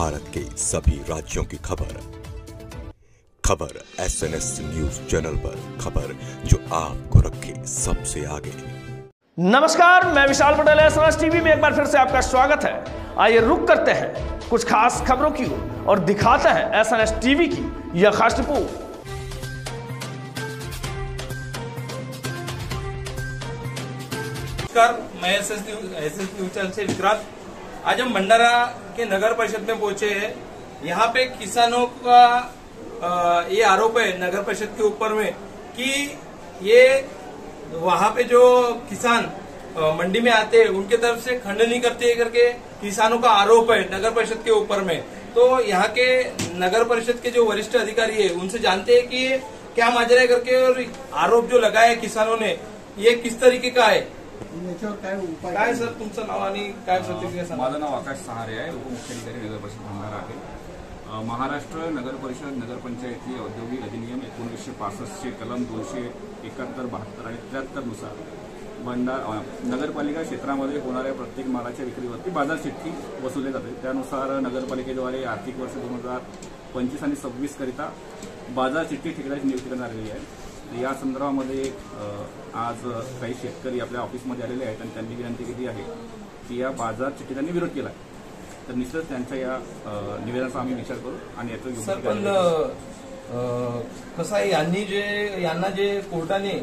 भारत के सभी राज्यों की खबर SNS न्यूज चैनल पर, खबर जो आपको रखे सबसे आगे। नमस्कार, मैं विशाल पटेल, SNS टीवी में एक बार फिर से आपका स्वागत है। आइए रुक करते हैं कुछ खास खबरों की ओर और दिखाते हैं SNS टीवी की यह खास रिपोर्ट। नमस्कार, मैं एस न्यूज चैनल से विक्रांत। आज हम भंडारा के नगर परिषद में पहुंचे हैं। यहाँ पे किसानों का ये आरोप है नगर परिषद के ऊपर में कि ये वहाँ पे जो किसान मंडी में आते हैं उनके तरफ से खंडनी करते हैं करके किसानों का आरोप है नगर परिषद के ऊपर में। तो यहाँ के नगर परिषद के जो वरिष्ठ अधिकारी है उनसे जानते हैं कि क्या माजरा है करके, और आरोप जो लगाया है किसानों ने ये किस तरीके का है। काय सर तुमचं नाव आणि काय प्रतिक्रिया सांगा। माझं नाव आकाश सहारे आहे, उपमुख्याधिकारी नगर परिषद भंडारा आहे। महाराष्ट्र नगर परिषद नगरपंचायती औद्योगिक अधिनियम 1965 चे कलम 271, 72 आणि 73 नुसार नगरपालिका क्षेत्रामध्ये होणाऱ्या प्रत्येक मालाच्या विक्रीवरती बाजार चिठ्ठी वसुलली जाते। त्यानुसार नगरपालिकेद्वारे आर्थिक वर्ष 2025 आणि 26 करिता बाजार चिठ्ठी ठेकेदाराची नियुक्ती करण्यात आलेली आहे। या संदर्भामध्ये आज काही शेतकरी आपल्या ऑफिसमध्ये आलेले आहेत आणि त्यांनी विनंती केली आहे की या बाजार चिठ्ठी त्यांनी विरोध केला आहे। तर निश्चितच त्यांच्या या निवेदनाचा आम्ही विचार करू आणि याचं सर पण कसं आहे, यांना जे कोर्टाने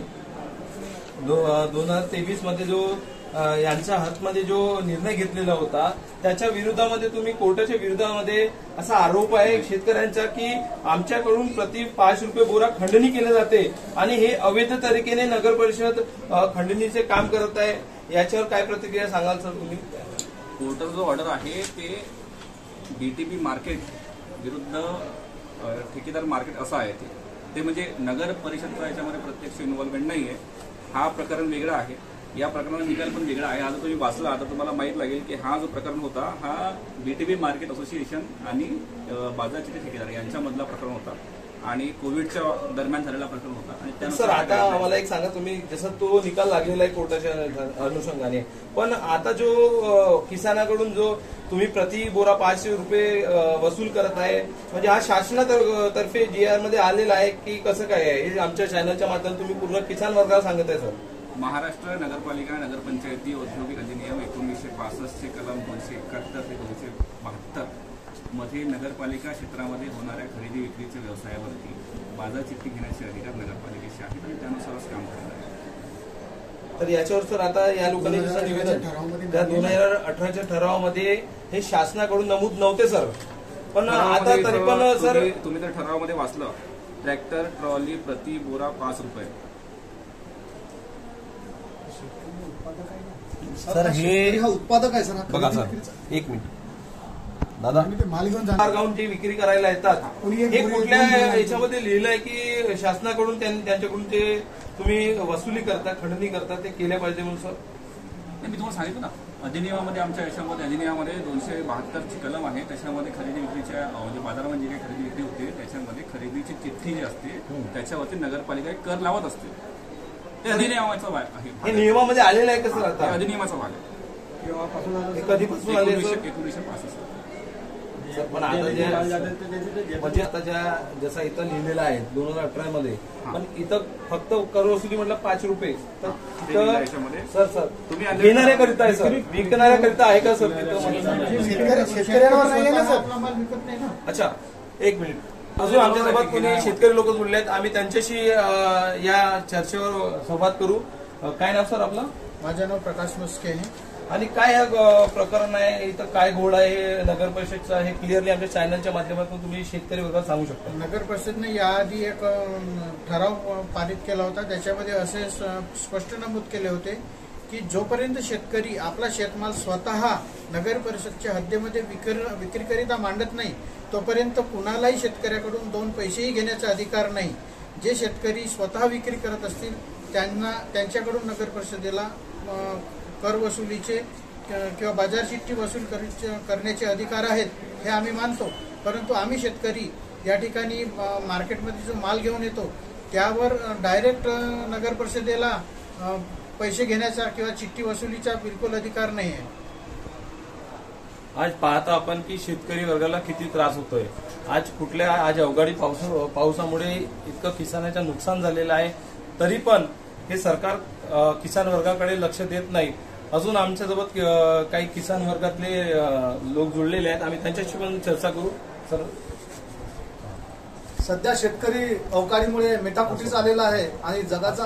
2023 मध्ये जो यांच्या हातमध्ये जो निर्णय घेतलेला होता त्याच्या विरोधामध्ये तुम्ही कोर्टाच्या विरोधामध्ये असा आरोप आहे शेतकऱ्यांचा की आमच्याकडून प्रति 5 रुपये बोरा खंडणी केले जाते आणि हे अवैध तरीकेने नगर परिषद खंडणीचे काम करत आहे। याच्यावर काय प्रतिक्रिया सांगाल सर तुम्ही? कोर्टाचा जो ऑर्डर आहे ते BTP मार्केट विरुद्ध ठेकेदार मार्केट असं आहे ते म्हणजे नगर परिषदचा याच्यामध्ये प्रत्यक्ष इन्व्हॉल्वमेंट नाही आहे। हा प्रकरण वेगळा आहे, या प्रकरणाचा निकाल पण वेगळा आहे। आज तुम्ही वाचला आता तुम्हाला माहित लागेल की हा जो प्रकरण होता हा BTP मार्केट असोसिएशन आणि बाजार चिठ्ठी ठेकेदार यांच्यामधला प्रकरण होता आणि कोविडच्या दरम्यान झालेला प्रकरण होता। आणि सर आता मला एक सांगा, तुम्ही जसं तो निकाल लागलेला आहे कोर्टाच्या अनुषंगाने, पण आता जो किसानाकडून जो तुम्ही प्रति बोरा 500 रुपये वसूल करत आहे म्हणजे हा शासनातर्फे GR मध्ये आलेला आहे की कसं काय आहे? हे आमच्या चॅनलच्या माध्यमातून तुम्ही पूर्ण किसान वर्गाला सांगत आहे सर। महाराष्ट्र नगरपालिका नगरपंचायती औद्योगिक अधिनियम 1965 चे कलम 271 ते 272 मध्ये नगरपालिका क्षेत्रामध्ये होणाऱ्या खरेदी विक्रीच्या व्यवसायावरती बाजार चिठ्ठी घेण्याचे अधिकार नगरपालिकेचे आहेत आणि त्यानुसारच काम करणार आहे। तर याच्यावर सर आता या लोकांनी जसं निवेदन त्या 2018च्या ठरावामध्ये हे शासनाकडून नमूद नव्हते सर, पण आता तरी पण सर तुम्ही तर ठरावामध्ये वाचलं, ट्रॅक्टर ट्रॉली प्रति बोरा 5 रुपये। सर हे उत्पादक आहे सर। बघा सर, एक मिनिट दादा, माल घेऊन गावून ती विक्री करायला येतात, हे कुठल्या याच्यामध्ये लिहिलंय की शासनाकडून त्यांच्याकडून ते तुम्ही वसुली करता, खंडणी करता, ते केल्या पाहिजे म्हणून सर? मी तुम्हाला सांगितलं ना, अधिनियमामध्ये आमच्या याच्यामध्ये अधिनियमामध्ये 272 ची कलम आहे, त्याच्यामध्ये खरेदी विक्रीच्या म्हणजे बाजारामध्ये जी काही खरेदी विक्री होते त्याच्यामध्ये खरेदीची चिठ्ठी जी असते त्याच्यावरती नगरपालिका कर लावत असते। ते अधिनियमाचा भाग आहे, हे नियमामध्ये आलेलं आहे कसं? आता अधिनियमाचा भाग आहे, कधीपासून आले? 1965। पण आता म्हणजे आता जसा इथं लिहिलेला आहे 2018 मध्ये, पण इथं फक्त कर वसुली म्हटलं 5 रुपये, तर सर तुम्ही घेणाऱ्याकरिता आहे सर, विकणाऱ्याकरिता आहे का सर? अच्छा, एक मिनिट, अजून आमच्यासोबत कोणी शेतकरी लोक जुळले आहेत, आम्ही त्यांच्याशी या चर्चेवर संवाद करू। काय नाव सर आपलं? माझं नाव प्रकाश मुस्के आहे। आणि काय प्रकरण आहे इथं, काय घोळ आहे नगर परिषदचा, हे क्लिअरली आमच्या चॅनलच्या माध्यमातून तुम्ही शेतकरी वर्गाला सांगू शकता? नगर परिषदने याआधी एक ठराव पारित केला होता, त्याच्यामध्ये असे स्पष्ट नमूद केले होते की जोपर्यंत शेतकरी आपला शेतमाल स्वतः नगर परिषदच्या हद्दीमध्ये विक्रीकरिता मांडत नाही तोपर्यंत कुणालाही शेतकऱ्याकडून 2 पैसेही घेण्याचा अधिकार नाही। जे शेतकरी स्वतः विक्री करत असतील त्यांच्याकडून नगर परिषदेला कर वसुलीचे किंवा बाजार चिठ्ठी वसूल करण्याचे अधिकार आहेत, हे आम्ही मानतो। परंतु आम्ही शेतकरी या ठिकाणी मार्केटमध्ये जो माल घेऊन येतो त्यावर डायरेक्ट नगर परिषदेला पैसे घेण्याचा किंवा चिठ्ठी वसुलीचा बिलकुल अधिकार नाही आहे। आज पाहता आपण की शेतकरी वर्गाला किती त्रास होतोय. आज अवकाळी पावसामुळे इतकं किसानाचं नुकसान झालेलं आहे. तरी पण हे सरकार किसान वर्गाकडे लक्ष देत नाही. अजून आमच्यासोबत काही किसान वर्गातले लोक जुळलेले आहेत. आम्ही त्यांच्याशी पण चर्चा करू. सर, सध्या शेतकरी अवकाळीमुळे मेटाकुटीस आलेला आहे आणि जगाचा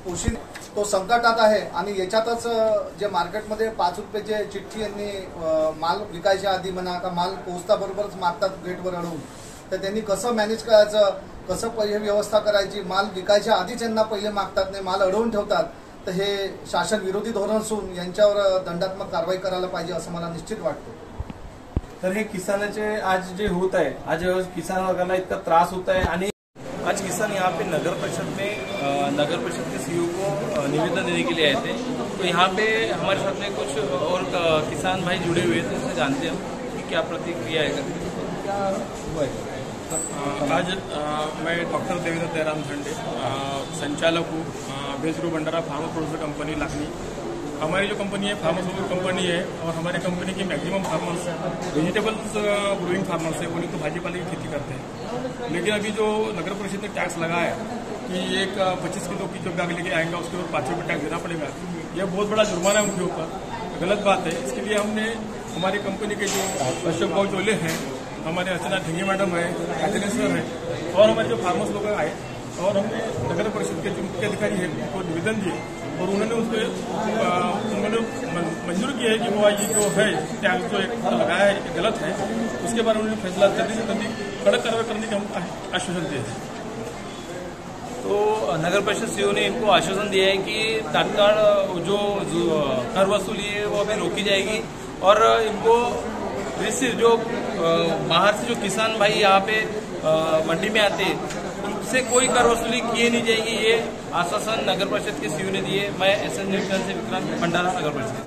पोषण तो संकटात आहे. आणि याच्यातच जे मार्केटमध्ये 5 रुपयाचे चिठ्ठी यांनी माल विकायच्या आधी म्हणा का माल पोहोचता बरोबरच मागतात गेटवर अडवून, तर त्यांनी कसं मॅनेज करायचं, कसं पहिले व्यवस्था करायची. माल विकायच्या आधीच यांना पहिले मागतात, नाही माल अडवून ठेवतात. तर हे शासन विरोधी धोरण असून यांच्यावर दंडात्मक कारवाई करायला पाहिजे असं मला निश्चित वाटतं. तर हे किसानाचे आज जे होत आहे, आज किसान वर्गाला इतना त्रास होता है. आणि आज किसान यहाँ पे नगर परिषद के सीईओ को निवेदन देने के लिए आए थे. तो यहाँ पे हमारे साथ में कुछ और किसान भाई जुड़े हुए थे, उससे जानते हैं कि क्या प्रतिक्रिया है. क्या हुआ है? आज मैं डॉक्टर देवेंद्र दयाराम झंडे, संचालक हूँ बेसरू Bhandara farmer producer company Lakhani. हमारी जो कंपनी है फार्मास्यूटिकल कंपनी है और हमारी कंपनी के maximum farmers vegetables growing farmers है, वो नहीं तो भाजीपाले की खेती करते हैं. लेकिन अभी जो नगर परिषद ने टैक्स लगाया है कि एक 25 किलो की जो बैग लेके आएंगा उसके ऊपर 5 रुपये टैक्स देना पड़ेगा, यह बहुत बड़ा जुर्माना है उनके ऊपर. गलत बात है. इसके लिए हमने हमारी कंपनी के जो अशोक भाव चोले हैं, हमारे अर्चना ढिंगे मैडम है, राजनी सर है और हमारे जो फार्मर्स लोग आए और हमने नगर परिषद के जो मुख्य अधिकारी है उनको निवेदन दिए और उन्होंने उन्होंने मंजूर किया है कि वो ये जो है टैक्स जो एक लगाया है कि गलत है, उसके बारे में उन्होंने फैसला जल्दी से जल्दी कड़क कार्रवाई करने के हम आश्वासन दिए थे. तो नगर परिषद सीईओ ने इनको आश्वासन दिया है कि तत्काल जो कर वसूली है वो अभी रोकी जाएगी और इनको जो बाहर से जो किसान भाई यहाँ पे मंडी में आते उनसे कोई कर वसूली किए नहीं जाएगी. ये आश्वासन नगर परिषद के सीईओ ने दिए. मैं SN न्यूज़ से विक्रांत, भंडारा नगर परिषद.